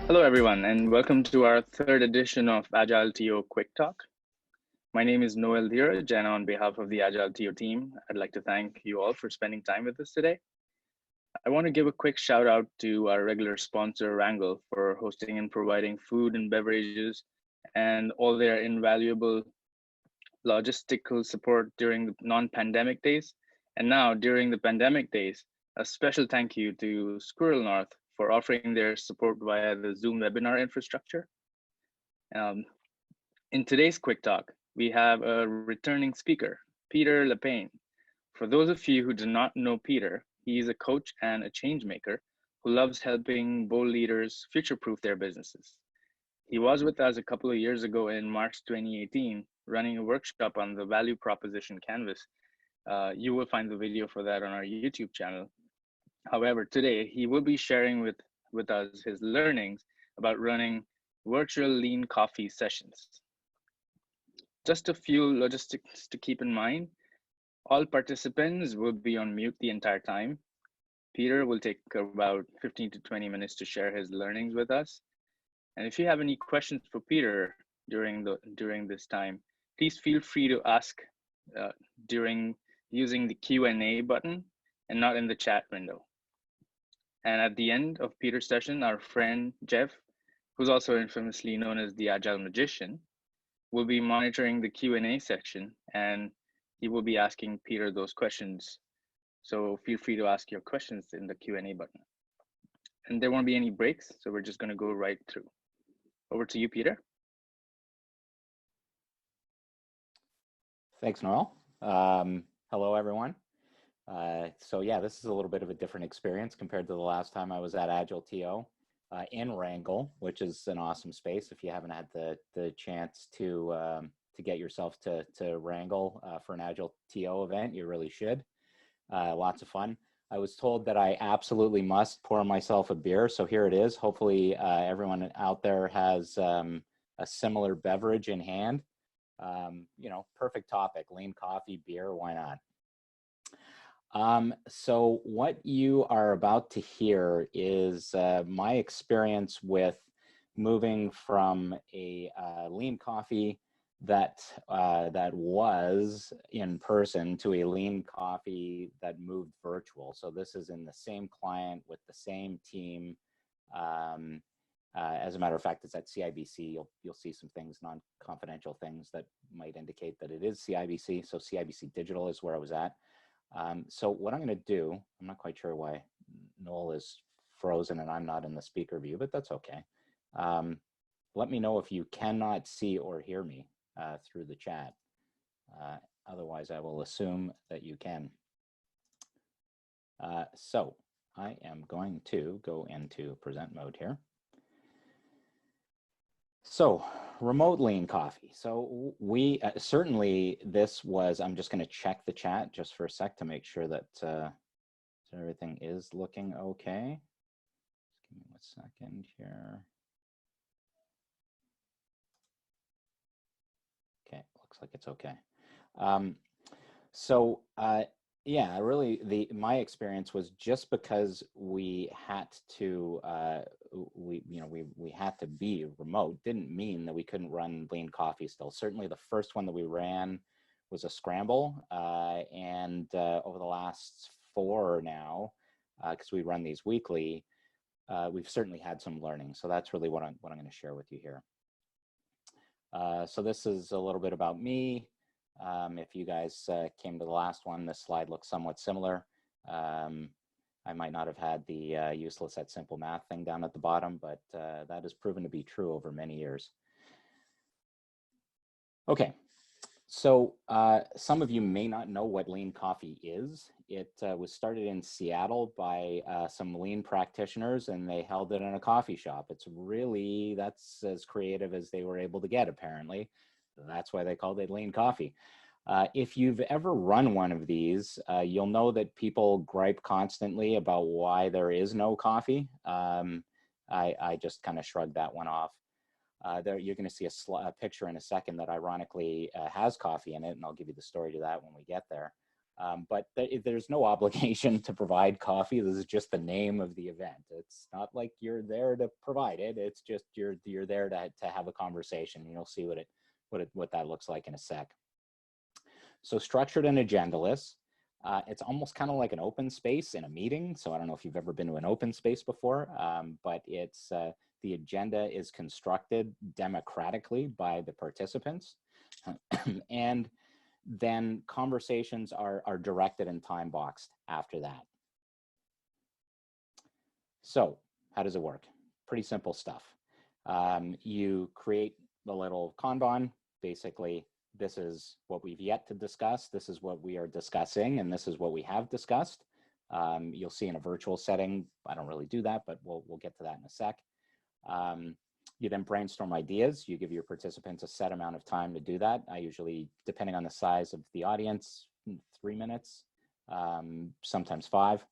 Hello, everyone, and welcome to our third edition of AgileTO QuickTalk. My name is Noel Dheeraj, and on behalf of the AgileTO team, I'd like to thank you all for spending time with us today. I want to give a quick shout out to our regular sponsor, Wrangle, for hosting and providing food and beverages and all their invaluable logistical support during the non-pandemic days. And now, during the pandemic days, a special thank you to Squirrel North for offering their support via the Zoom webinar infrastructure. In today's Quick Talk, we have a returning speaker, Peter LePaine. For those of you who do not know Peter, he is a coach and a change maker who loves helping bold leaders future-proof their businesses. He was with us a couple of years ago in March 2018, running a workshop on the value proposition canvas. You will find the video for that on our YouTube channel. However, today he will be sharing with us his learnings about running virtual lean coffee sessions. Just a few logistics to keep in mind. All participants will be on mute the entire time. Peter will take about 15 to 20 minutes to share his learnings with us. And if you have any questions for Peter during this time, please feel free to ask during using the Q&A button and not in the chat window. And at the end of Peter's session, our friend Jeff, who's also infamously known as the Agile Magician, will be monitoring the Q&A section, and he will be asking Peter those questions. So feel free to ask your questions in the Q&A button. And there won't be any breaks, so we're just going to go right through. Over to you, Peter. Thanks, Noel. Hello, everyone. So yeah, this is a little bit of a different experience compared to the last time I was at AgileTO in Wrangle, which is an awesome space. If you haven't had the chance to get yourself to Wrangle for an AgileTO event, you really should. Lots of fun. I was told that I absolutely must pour myself a beer, so here it is. Hopefully everyone out there has a similar beverage in hand. You know, perfect topic, lean coffee, beer, why not? So what you are about to hear is my experience with moving from a lean coffee that was in person to a lean coffee that moved virtual. So this is in the same client with the same team. As a matter of fact, it's at CIBC. You'll see some things, non-confidential things that might indicate that it is CIBC. So CIBC Digital is where I was at. So what I'm going to do, I'm not quite sure why Noel is frozen and I'm not in the speaker view, but that's okay. Let me know if you cannot see or hear me through the chat. Otherwise, I will assume that you can. So I am going to go into present mode here. So remote lean coffee. So we certainly this was, I'm just going to check the chat just for a sec to make sure that everything is looking okay. Just give me 1 second here. Okay, looks like it's okay. Yeah, really my experience was just because we had to we had to be remote didn't mean that we couldn't run lean coffee still. Certainly the first one that we ran was a scramble, and over the last 4 now, because we run these weekly, we've certainly had some learning. So that's really what I'm going to share with you here. So this is a little bit about me. If you guys came to the last one, this slide looks somewhat similar. I might not have had the useless at simple math thing down at the bottom, but that has proven to be true over many years. Okay, so some of you may not know what lean coffee is. It was started in Seattle by some lean practitioners, and they held it in a coffee shop. That's as creative as they were able to get, apparently. That's why they called it lean coffee. If you've ever run one of these, you'll know that people gripe constantly about why there is no coffee. I just kind of shrugged that one off. There, you're going to see a picture in a second that ironically has coffee in it, and I'll give you the story to that when we get there. But there's no obligation to provide coffee. This is just the name of the event. It's not like you're there to provide it. It's just you're there to have a conversation. And you'll see what that looks like in a sec. So structured and agendaless. It's almost kind of like an open space in a meeting. So I don't know if you've ever been to an open space before, but it's the agenda is constructed democratically by the participants. And then conversations are directed and time boxed after that. So how does it work? Pretty simple stuff. You create a little Kanban. Basically, this is what we've yet to discuss. This is what we are discussing, and this is what we have discussed. You'll see in a virtual setting, I don't really do that, but we'll get to that in a sec. You then brainstorm ideas. You give your participants a set amount of time to do that. I usually, depending on the size of the audience, 3 minutes, sometimes 5.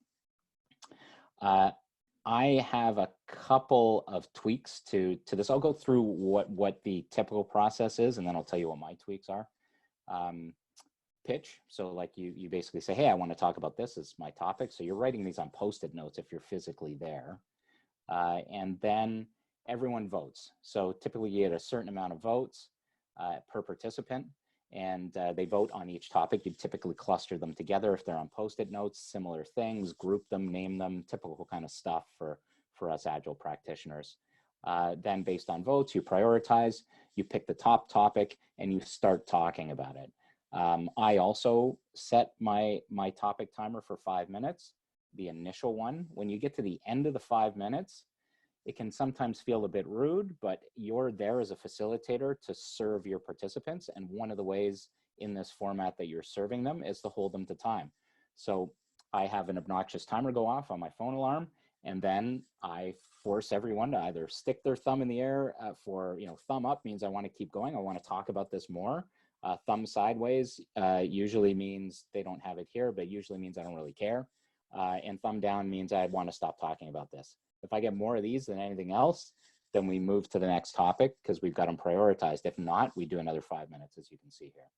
I have a couple of tweaks to this. I'll go through what the typical process is, and then I'll tell you what my tweaks are. Pitch. So like you basically say, hey, I want to talk about this as my topic. So you're writing these on Post-it notes if you're physically there. And then everyone votes. So typically you get a certain amount of votes per participant, and they vote on each topic. You typically cluster them together if they're on Post-it notes, similar things, group them, name them, typical kind of stuff for us Agile practitioners. Then based on votes, you prioritize, you pick the top topic, and you start talking about it. I also set my topic timer for 5 minutes, the initial one. When you get to the end of the 5 minutes, it can sometimes feel a bit rude, but you're there as a facilitator to serve your participants. And one of the ways in this format that you're serving them is to hold them to time. So I have an obnoxious timer go off on my phone alarm, and then I force everyone to either stick their thumb in the air for, thumb up means I want to keep going. I want to talk about this more. Thumb sideways usually means they don't have it here, but usually means I don't really care. And thumb down means I want to stop talking about this. If I get more of these than anything else, then we move to the next topic because we've got them prioritized. If not, we do another 5 minutes, as you can see here.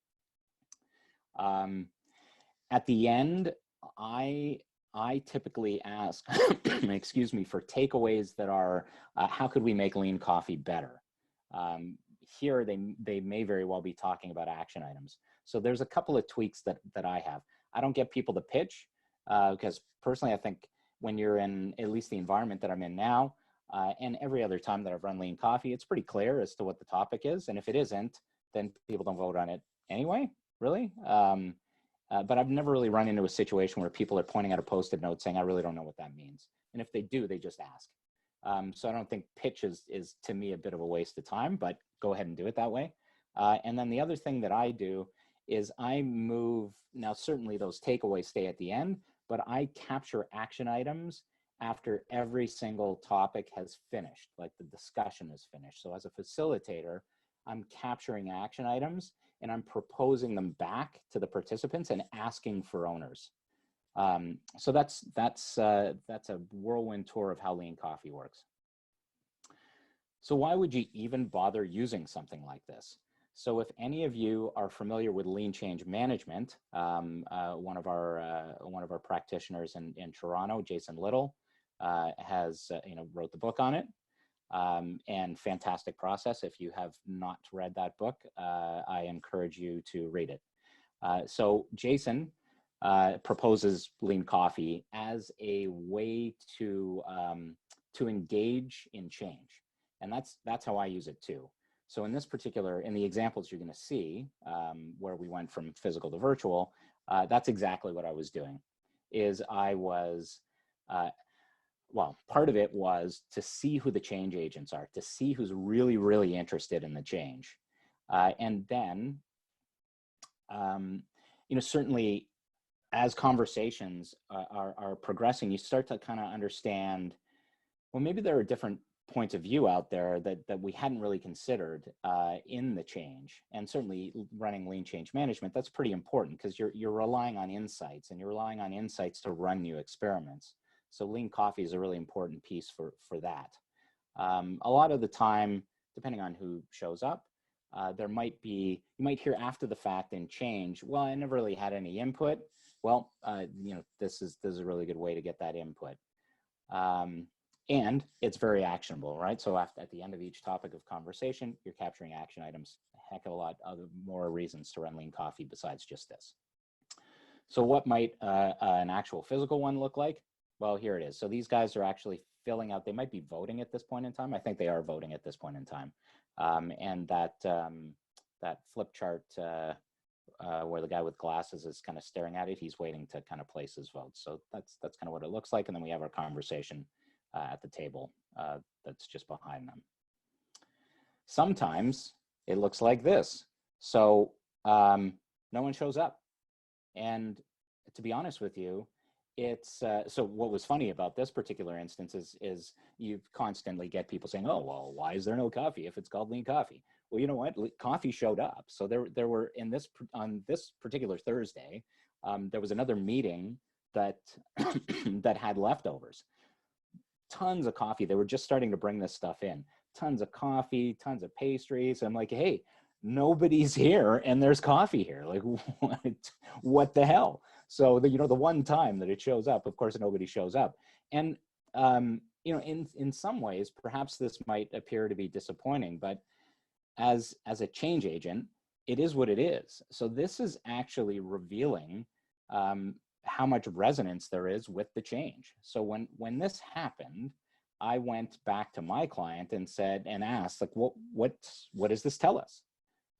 At the end, I typically ask, excuse me, for takeaways that are, how could we make lean coffee better? Here, they may very well be talking about action items. So there's a couple of tweaks that I have. I don't get people to pitch because personally, I think when you're in at least the environment that I'm in now, and every other time that I've run lean coffee, it's pretty clear as to what the topic is. And if it isn't, then people don't vote on it anyway, really. But I've never really run into a situation where people are pointing at a Post-it note saying, I really don't know what that means. And if they do, they just ask. So I don't think pitch is to me a bit of a waste of time, but go ahead and do it that way. And then the other thing that I do is I move, now certainly those takeaways stay at the end, but I capture action items after every single topic has finished, like the discussion is finished. So as a facilitator, I'm capturing action items and I'm proposing them back to the participants and asking for owners. So that's a whirlwind tour of how lean coffee works. So why would you even bother using something like this? So if any of you are familiar with lean change management, one of our practitioners in Toronto, Jason Little, has wrote the book on it, and fantastic process. If you have not read that book, I encourage you to read it. So Jason proposes lean coffee as a way to engage in change, and that's how I use it too. So in the examples you're going to see, where we went from physical to virtual, that's exactly what I was doing. I was, part of it was to see who the change agents are, to see who's really, really interested in the change. And then, certainly as conversations are progressing, you start to kind of understand, well, maybe there are different points of view out there that we hadn't really considered in the change. And certainly running lean change management, that's pretty important because you're relying on insights, and you're relying on insights to run new experiments. So lean coffee is a really important piece for that. A lot of the time, depending on who shows up, you might hear after the fact in change, well, I never really had any input. Well, this is a really good way to get that input. And it's very actionable, right? So at the end of each topic of conversation, you're capturing action items. A heck of a lot other more reasons to run Lean Coffee besides just this. So what might an actual physical one look like? Well, here it is. So these guys are actually filling out, they might be voting at this point in time. I think they are voting at this point in time. And that flip chart where the guy with glasses is kind of staring at it, he's waiting to kind of place his vote. So that's kind of what it looks like. And then we have our conversation at the table that's just behind them. Sometimes it looks like this. So no one shows up. And to be honest with you, it's so what was funny about this particular instance is you constantly get people saying, oh, well, why is there no coffee if it's called Lean Coffee? Well, you know what? Coffee showed up. So there were on this particular Thursday, there was another meeting that that had leftovers. Tons of coffee. They were just starting to bring this stuff in. Tons of coffee, tons of pastries. I'm like, hey, nobody's here and there's coffee here. Like, what the hell? So the one time that it shows up, of course, nobody shows up. And in some ways, perhaps this might appear to be disappointing, but as a change agent, it is what it is. So this is actually revealing how much resonance there is with the change. So when this happened, I went back to my client and said and asked, like, what does this tell us?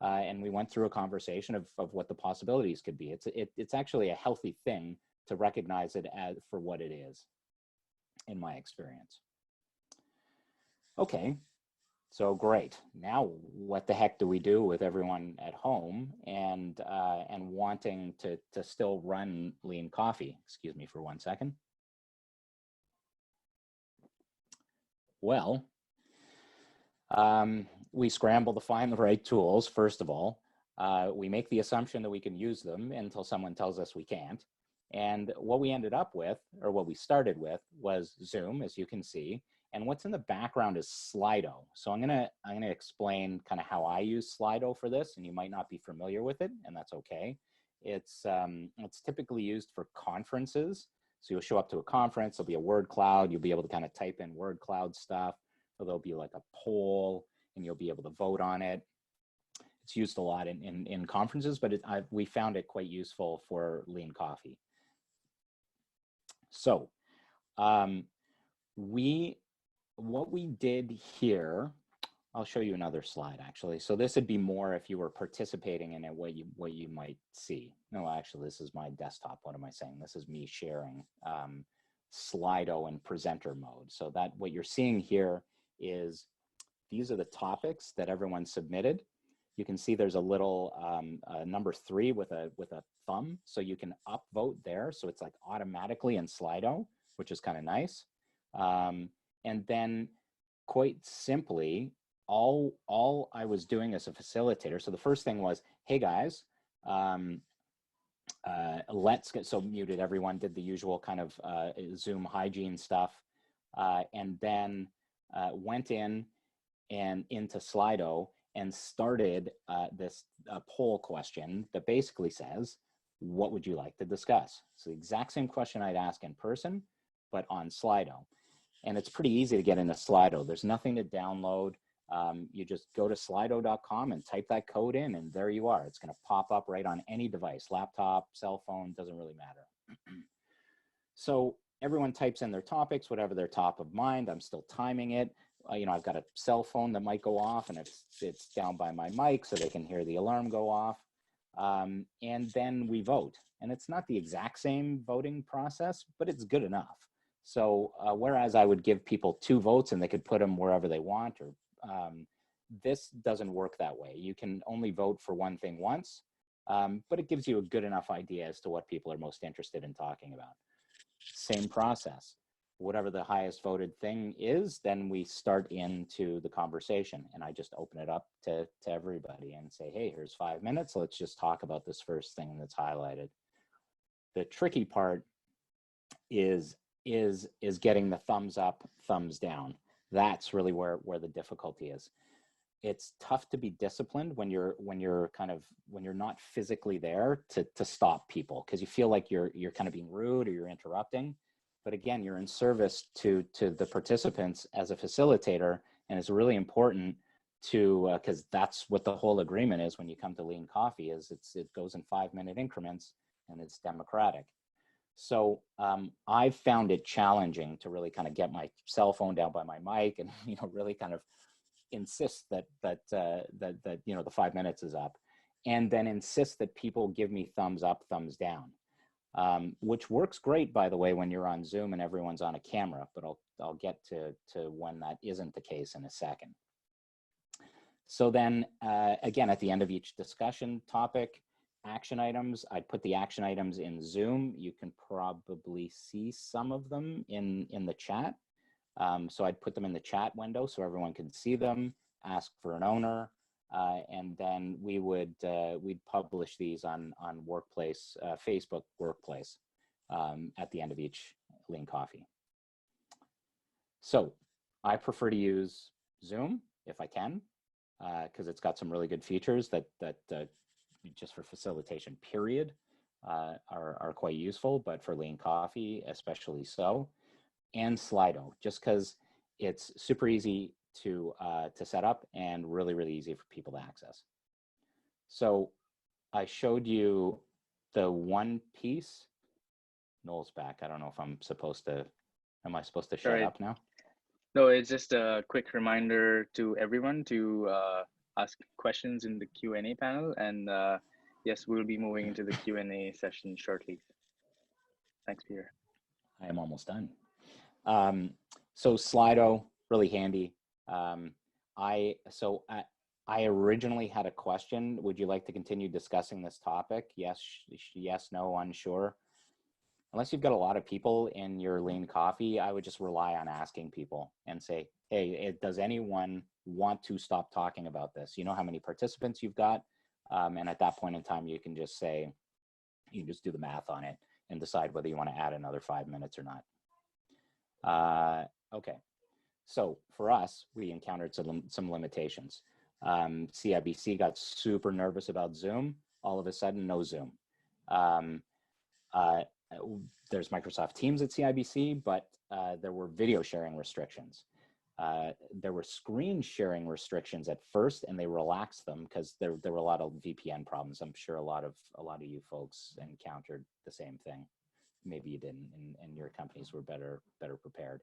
And we went through a conversation of what the possibilities could be. It's actually a healthy thing to recognize it as for what it is, in my experience. Okay, so great. Now, what the heck do we do with everyone at home and wanting to still run Lean Coffee? Excuse me for 1 second. Well, we scramble to find the right tools, first of all. We make the assumption that we can use them until someone tells us we can't. And what we ended up with, or what we started with, was Zoom, as you can see. And what's in the background is Slido. So I'm gonna explain kind of how I use Slido for this, and you might not be familiar with it, and that's okay. It's typically used for conferences. So you'll show up to a conference, there'll be a word cloud, you'll be able to kind of type in word cloud stuff. So there'll be like a poll, and you'll be able to vote on it. It's used a lot in conferences, but we found it quite useful for Lean Coffee. So what we did here, I'll show you another slide actually. So this would be more if you were participating in it, what you might see. No, actually, this is my desktop. What am I saying? This is me sharing Slido in presenter mode. So that what you're seeing here is these are the topics that everyone submitted. You can see there's a little number 3 with a thumb, so you can upvote there. So it's like automatically in Slido, which is kind of nice. And then quite simply, all I was doing as a facilitator. So the first thing was, hey guys, let's get, so muted everyone, did the usual kind of Zoom hygiene stuff, and then went in and into Slido and started this poll question that basically says, what would you like to discuss? So the exact same question I'd ask in person, but on Slido. And it's pretty easy to get into Slido. There's nothing to download. You just go to slido.com and type that code in, and there you are. It's going to pop up right on any device, laptop, cell phone, doesn't really matter. So everyone types in their topics, whatever their top of mind. I'm still timing it. I've got a cell phone that might go off, and it's down by my mic so they can hear the alarm go off. And then we vote. And it's not the exact same voting process, but it's good enough. So whereas I would give people 2 votes and they could put them wherever they want, or this doesn't work that way. You can only vote for one thing once, but it gives you a good enough idea as to what people are most interested in talking about. Same process. Whatever the highest voted thing is, then we start into the conversation, and I just open it up to everybody and say, hey, here's 5 minutes. Let's just talk about this first thing that's highlighted. The tricky part is getting the thumbs up, thumbs down. That's really where the difficulty is. it's tough to be disciplined when you're not physically there to stop people, because you feel like you're kind of being rude or you're interrupting. But again, you're in service to the participants as a facilitator, and it's really important to because that's what the whole agreement is when you come to Lean Coffee, is it goes in 5-minute increments and it's democratic. So I found it challenging to really kind of get my cell phone down by my mic and really kind of insist that the 5 minutes is up, and then insist that people give me thumbs up, thumbs down, which works great, by the way, when you're on Zoom and everyone's on a camera. But I'll get to when that isn't the case in a second. So then again, at the end of each discussion topic, action items, I'd put the action items in Zoom. You can probably see some of them in the chat. So I'd put them in the chat window so everyone can see them, ask for an owner, and then we'd publish these on Workplace, Facebook Workplace, at the end of each Lean Coffee. So I prefer to use Zoom if I can, because it's got some really good features that just for facilitation period are quite useful, but for Lean Coffee especially so. And Slido, just because it's super easy to set up and really, really easy for people to access. So I showed you the one piece. Noel's back. I don't know if I'm supposed to, am I supposed to shut up now? No, it's just a quick reminder to everyone to ask questions in the Q&A panel. And yes, we'll be moving into the Q&A session shortly. Thanks, Peter. I am almost done. So Slido, really handy. I originally had a question. Would you like to continue discussing this topic? Yes, no, unsure. Unless you've got a lot of people in your Lean Coffee, I would just rely on asking people and say, hey, does anyone want to stop talking about this? You know how many participants you've got? And at that point in time, you can just say, you can just do the math on it and decide whether you want to add another 5 minutes or not. Okay, so for us, we encountered some limitations. CIBC got super nervous about Zoom. All of a sudden, no Zoom. There's Microsoft Teams at CIBC, but there were video sharing restrictions. There were screen sharing restrictions at first, and they relaxed them because there were a lot of VPN problems. I'm sure a lot of you folks encountered the same thing. Maybe you didn't, and your companies were better prepared.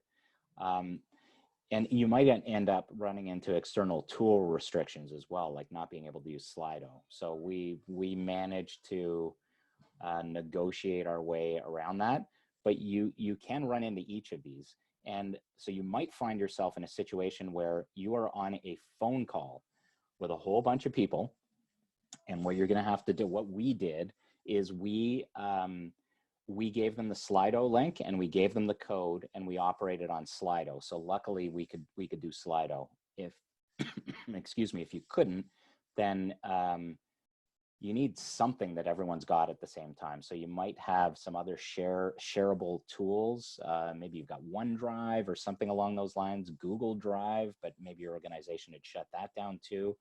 And you might end up running into external tool restrictions as well, like not being able to use Slido. So we managed to negotiate our way around that, but you can run into each of these. And so you might find yourself in a situation where you are on a phone call with a whole bunch of people, and what you're going to have to do, what we did is we gave them the Slido link and we gave them the code, and we operated on Slido. So luckily we could do Slido. If excuse me, if you couldn't, then you need something that everyone's got at the same time. So you might have some other shareable tools. Maybe you've got OneDrive or something along those lines, Google Drive, but maybe your organization had shut that down too.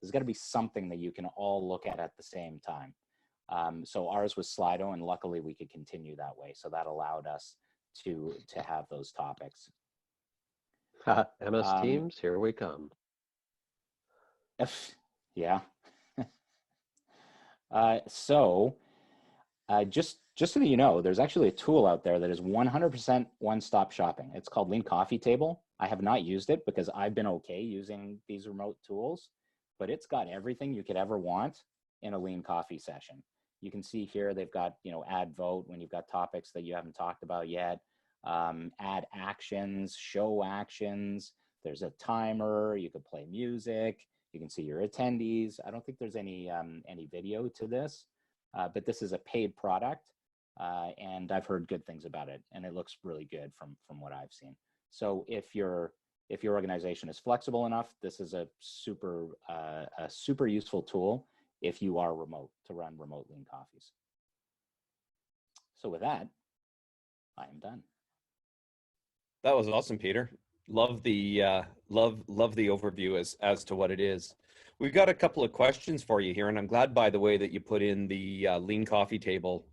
There's got to be something that you can all look at the same time. So ours was Slido, and luckily we could continue that way. So that allowed us to have those topics. MS Teams, here we come. Yeah. So just so that you know, there's actually a tool out there that is 100% one-stop shopping. It's called Lean Coffee Table. I have not used it because I've been okay using these remote tools, but it's got everything you could ever want in a Lean Coffee session. You can see here they've got, add vote when you've got topics that you haven't talked about yet, add actions, show actions. There's a timer. You could play music. You can see your attendees. I don't think there's any video to this, but this is a paid product, and I've heard good things about it, and it looks really good from what I've seen. So if your organization is flexible enough, this is a super useful tool if you are remote, to run remote Lean Coffees. So with that, I am done. That was awesome, Peter. Love the love the overview as to what it is. We've got a couple of questions for you here, and I'm glad, by the way, that you put in the Lean Coffee Table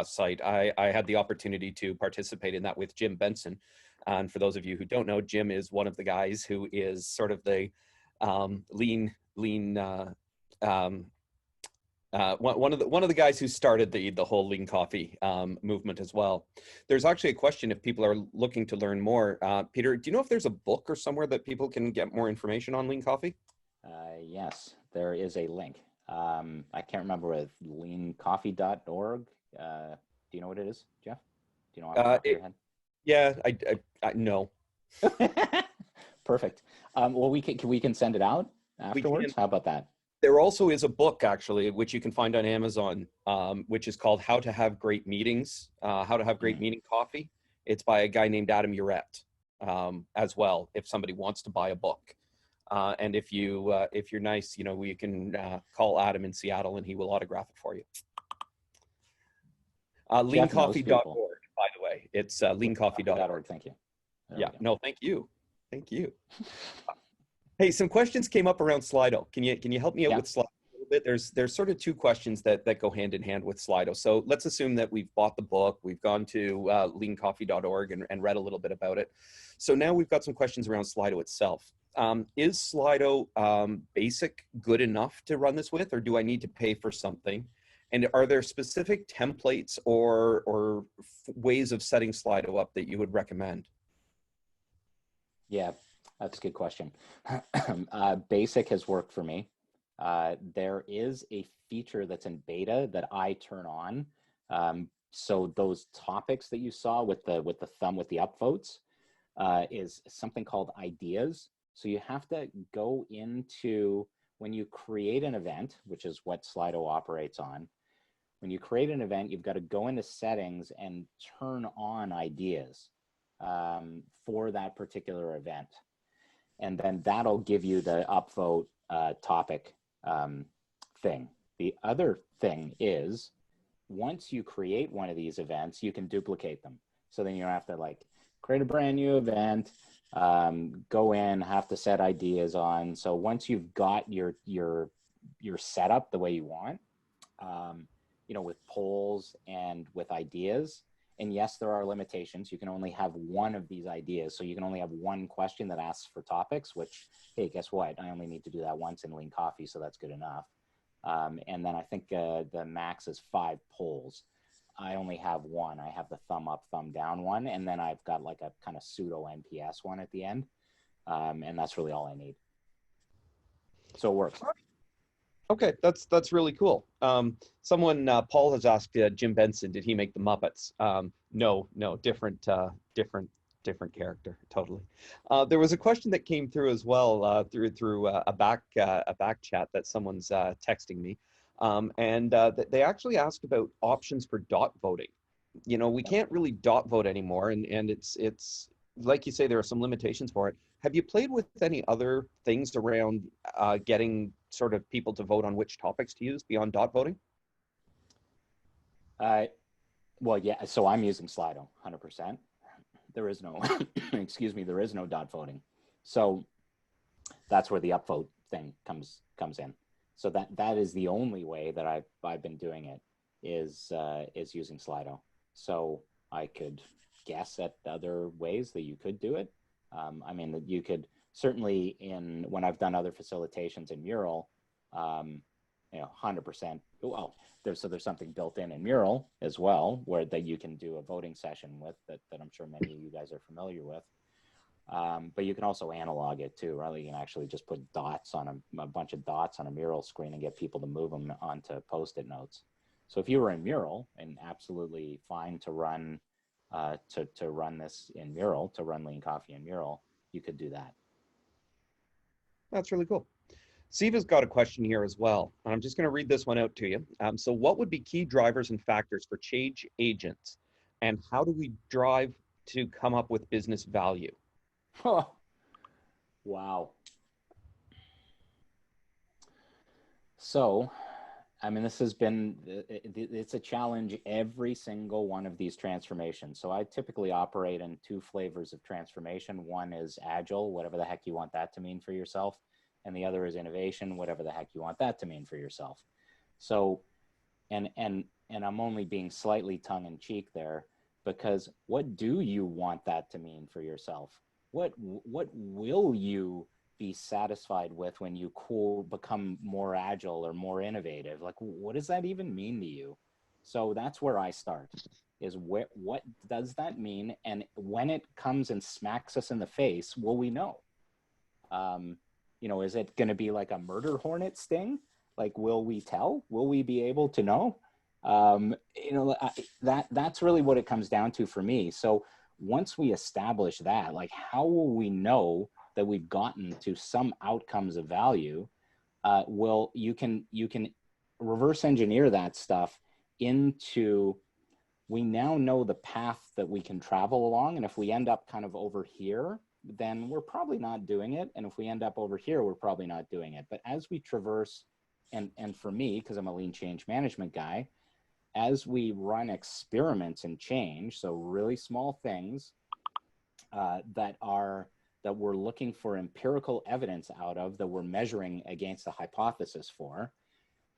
site. I had the opportunity to participate in that with Jim Benson, and for those of you who don't know, Jim is one of the guys who is sort of the lean one of the guys who started the whole lean coffee movement as well. There's actually a question if people are looking to learn more. Peter, do you know if there's a book or somewhere that people can get more information on lean coffee? Yes, there is a link. I can't remember with leancoffee.org. Do you know what it is, Jeff? Do you know off the top of your head? Yeah, I no. Perfect. Well, we can send it out afterwards. How about that? There also is a book, actually, which you can find on Amazon, which is called How to Have Great Meetings, How to Have Great Meeting Coffee. It's by a guy named Adam Urette as well, if somebody wants to buy a book. And if you're nice, you know, you can call Adam in Seattle and he will autograph it for you. Leancoffee.org, by the way. It's leancoffee.org. Thank you. Yeah, no, thank you. Thank you. Hey, some questions came up around Slido. Can you help me out with Slido a little bit? There's sort of two questions that go hand in hand with Slido. So let's assume that we've bought the book, we've gone to leancoffee.org and read a little bit about it. So now we've got some questions around Slido itself. Is Slido basic good enough to run this with, or do I need to pay for something? And are there specific templates or ways of setting Slido up that you would recommend? Yeah, that's a good question. Basic has worked for me. There is a feature that's in beta that I turn on. So those topics that you saw with the thumb with the upvotes is something called ideas. So you have to go into, when you create an event, which is what Slido operates on, when you create an event, you've got to go into settings and turn on ideas for that particular event. And then that'll give you the upvote topic thing. The other thing is, once you create one of these events, you can duplicate them. So then you don't have to like create a brand new event, go in, have to set ideas on. So once you've got your setup the way you want, you know, with polls and with ideas, and yes, there are limitations. You can only have one of these ideas. So you can only have one question that asks for topics, which, hey, guess what? I only need to do that once in Lean Coffee, so that's good enough. And then I think the max is 5 polls. I only have one. I have the thumb up, thumb down one, and then I've got like a kind of pseudo NPS one at the end. And that's really all I need. So it works. Okay, that's really cool. Someone, Paul has asked Jim Benson, did he make the Muppets? No, different character, totally. There was a question that came through as well through a back chat that someone's texting me, and they actually asked about options for dot voting. You know, we can't really dot vote anymore, and it's like you say, there are some limitations for it. Have you played with any other things around getting sort of people to vote on which topics to use beyond dot voting? Well, yeah, so I'm using Slido 100%. There is no, excuse me, there is no dot voting. So that's where the upvote thing comes in. So that is the only way that I've been doing it is using Slido. So I could guess at other ways that you could do it. I mean, that you could certainly when I've done other facilitations in Mural, you know, 100%. Well, there's something built in Mural as well, where that you can do a voting session with that I'm sure many of you guys are familiar with. But you can also analog it too, right? You can actually just put dots on a bunch of dots on a Mural screen and get people to move them onto Post-it notes. So if you were in Mural, and absolutely fine to run to run this in Mural, to run Lean Coffee in Mural, you could do that. That's really cool. Siva's got a question here as well. I'm just going to read this one out to you. So what would be key drivers and factors for change agents, and how do we drive to come up with business value? Oh, wow. So I mean, this has been, it's a challenge every single one of these transformations. So I typically operate in two flavors of transformation. One is agile, whatever the heck you want that to mean for yourself. And the other is innovation, whatever the heck you want that to mean for yourself. So, and I'm only being slightly tongue in cheek there, because what do you want that to mean for yourself? What will you be satisfied with when you become more agile or more innovative? Like, what does that even mean to you? So that's where I start, is what does that mean? And when it comes and smacks us in the face, will we know? You know, is it going to be like a murder hornet sting? Like, will we tell? Will we be able to know? You know, that's really what it comes down to for me. So once we establish that, like, how will we know that we've gotten to some outcomes of value? Well, you can reverse engineer that stuff into, we now know the path that we can travel along. And if we end up kind of over here, then we're probably not doing it. And if we end up over here, we're probably not doing it. But as we traverse, and for me, because I'm a lean change management guy, as we run experiments in change, so really small things that we're looking for empirical evidence out of, that we're measuring against a hypothesis for,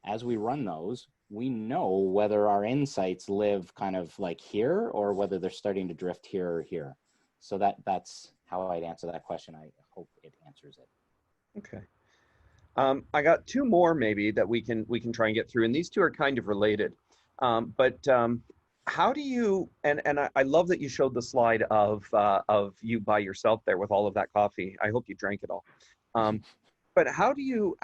as we run those, we know whether our insights live kind of like here or whether they're starting to drift here or here. So that's how I'd answer that question. I hope it answers it. Okay. I got two more maybe that we can try and get through, and these two are kind of related. How do you, and I love that you showed the slide of you by yourself there with all of that coffee. I hope you drank it all. But how do you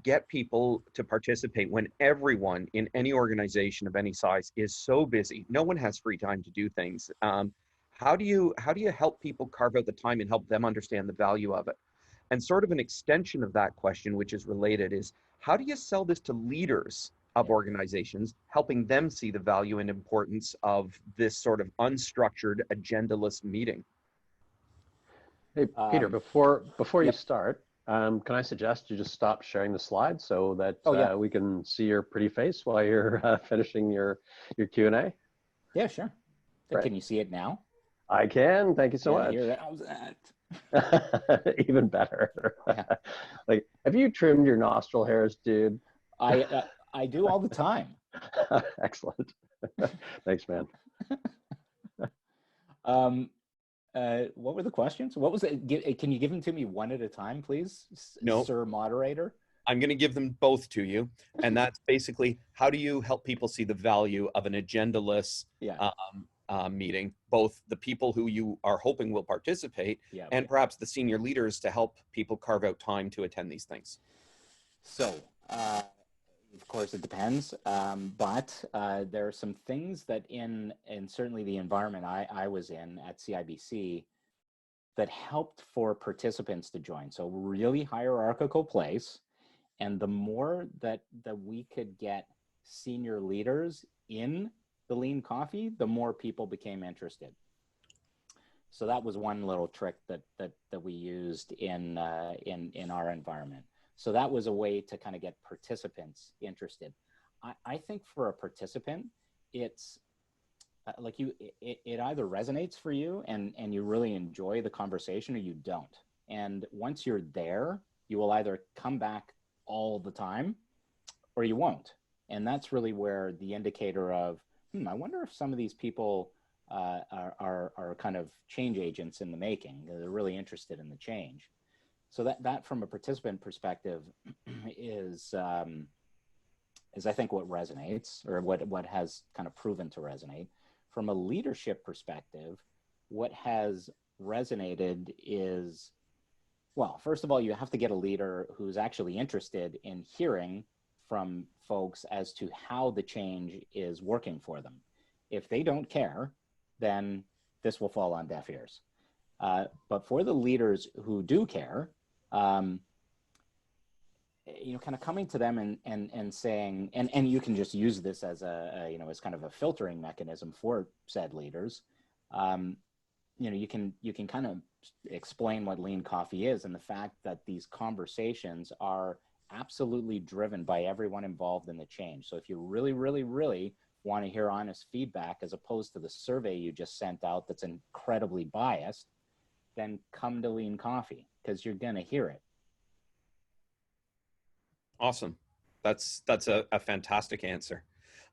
get people to participate when everyone in any organization of any size is so busy? No one has free time to do things. How do you help people carve out the time and help them understand the value of it? And sort of an extension of that question, which is related, is how do you sell this to leaders of organizations, helping them see the value and importance of this sort of unstructured, agendaless meeting? Hey, Peter, before you Yep. start, can I suggest you just stop sharing the slide so that we can see your pretty face while you're finishing your Q&A? Yeah, sure. Right. Can you see it now? I can. Thank you so much. Here, how's that? Even better. Yeah. Like, have you trimmed your nostril hairs, dude? I do all the time. Excellent. Thanks, man. What were the questions? What was it? Can you give them to me one at a time, please, No. Sir Moderator? I'm going to give them both to you. And that's basically, how do you help people see the value of an agendaless meeting, both the people who you are hoping will participate and perhaps the senior leaders to help people carve out time to attend these things? So, of course, it depends. But there are some things that in certainly the environment I was in at CIBC that helped for participants to join. So really hierarchical place. And the more that we could get senior leaders in the lean coffee, the more people became interested. So that was one little trick that we used in our environment. So that was a way to kind of get participants interested. I think for a participant, it's like it either resonates for you and you really enjoy the conversation, or you don't. And once you're there, you will either come back all the time or you won't. And that's really where the indicator of, I wonder if some of these people are kind of change agents in the making. They're really interested in the change. So that from a participant perspective is I think what resonates, or what has kind of proven to resonate. From a leadership perspective, what has resonated is, well, first of all, you have to get a leader who's actually interested in hearing from folks as to how the change is working for them. If they don't care, then this will fall on deaf ears. But for the leaders who do care, kind of coming to them and saying, and you can just use this as as kind of a filtering mechanism for said leaders. You can kind of explain what lean coffee is, and the fact that these conversations are absolutely driven by everyone involved in the change. So if you really, really, really want to hear honest feedback, as opposed to the survey you just sent out that's incredibly biased, then come to Lean Coffee, because you're going to hear it. Awesome. That's a fantastic answer.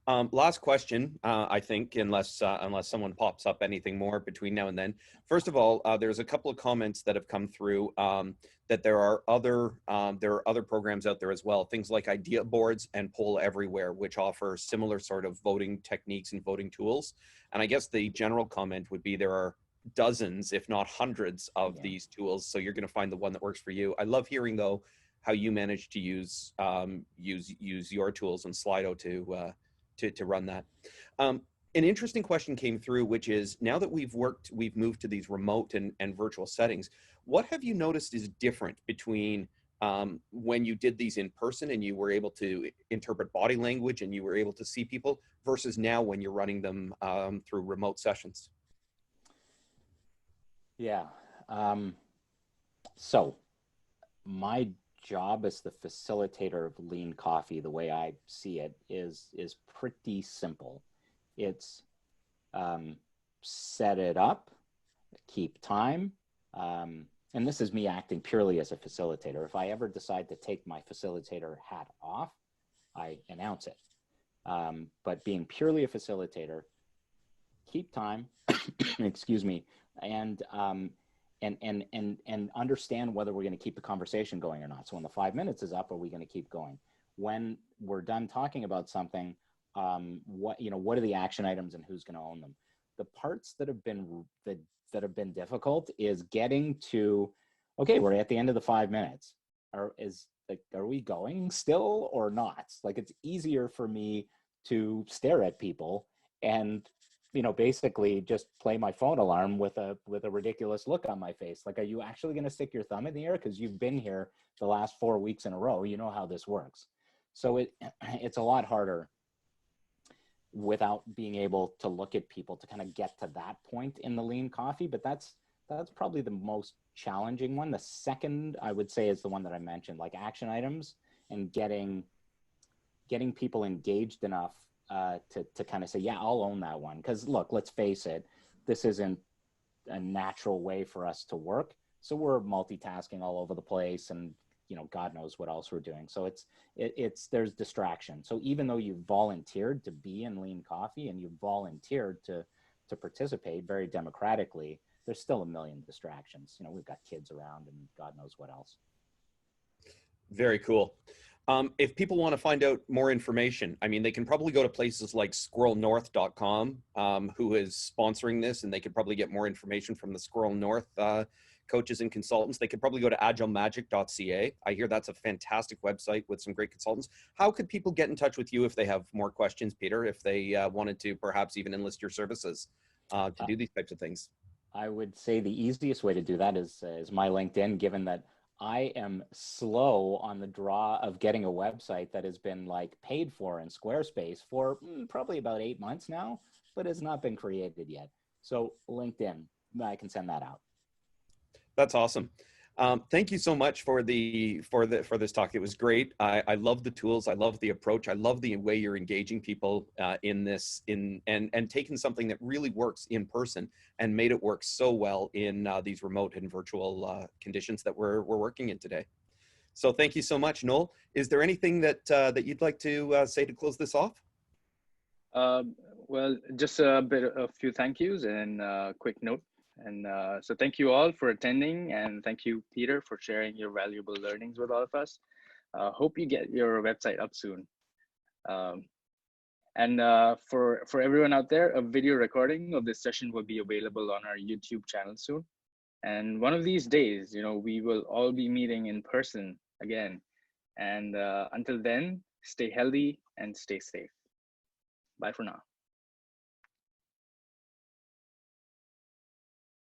Last question, I think, unless someone pops up anything more between now and then. First of all, there's a couple of comments that have come through that there are other programs out there as well, things like Idea Boards and Poll Everywhere, which offer similar sort of voting techniques and voting tools. And I guess the general comment would be there are dozens, if not hundreds, of these tools. So you're going to find the one that works for you. I love hearing though how you manage to use your tools and Slido to run that. An interesting question came through, which is, now that we've moved to these remote and virtual settings, what have you noticed is different between when you did these in person and you were able to interpret body language and you were able to see people, versus now when you're running them through remote sessions? Yeah. So my job as the facilitator of Lean Coffee, the way I see it, is pretty simple. It's set it up, keep time, and this is me acting purely as a facilitator. If I ever decide to take my facilitator hat off, I announce it. But being purely a facilitator, keep time, excuse me, and understand whether we're going to keep the conversation going or not. So when the 5 minutes is up, are we going to keep going? When we're done talking about something, what are the action items and who's going to own them? The parts that have been difficult is getting to, okay, we're at the end of the 5 minutes. Are we going still or not? Like, it's easier for me to stare at people and basically just play my phone alarm with a ridiculous look on my face. Like, are you actually going to stick your thumb in the air? Because you've been here the last 4 weeks in a row. You know how this works. So it's a lot harder without being able to look at people to kind of get to that point in the Lean Coffee. But that's probably the most challenging one. The second, I would say, is the one that I mentioned, like action items and getting people engaged enough to kind of say, yeah, I'll own that one. Because look, let's face it, this isn't a natural way for us to work. So we're multitasking all over the place, and God knows what else we're doing. So there's distraction. So even though you volunteered to be in Lean Coffee and you volunteered to participate very democratically, there's still a million distractions. We've got kids around and God knows what else. Very cool. If people want to find out more information, I mean, they can probably go to places like squirrelnorth.com, who is sponsoring this, and they could probably get more information from the Squirrel North coaches and consultants. They could probably go to agilemagic.ca. I hear that's a fantastic website with some great consultants. How could people get in touch with you if they have more questions, Peter, if they wanted to perhaps even enlist your services to do these types of things? I would say the easiest way to do that is my LinkedIn, given that I am slow on the draw of getting a website that has been paid for in Squarespace for probably about 8 months now, but has not been created yet. So LinkedIn, I can send that out. That's awesome. Thank you so much for this talk. It was great. I love the tools. I love the approach. I love the way you're engaging people in this, and taking something that really works in person and made it work so well in these remote and virtual conditions that we're working in today. So thank you so much, Noel. Is there anything that you'd like to say to close this off? Well, just a few thank yous and a quick note. And so thank you all for attending, and thank you, Peter, for sharing your valuable learnings with all of us. Hope you get your website up soon. And for everyone out there, a video recording of this session will be available on our YouTube channel soon. And one of these days, we will all be meeting in person again. And until then, stay healthy and stay safe. Bye for now.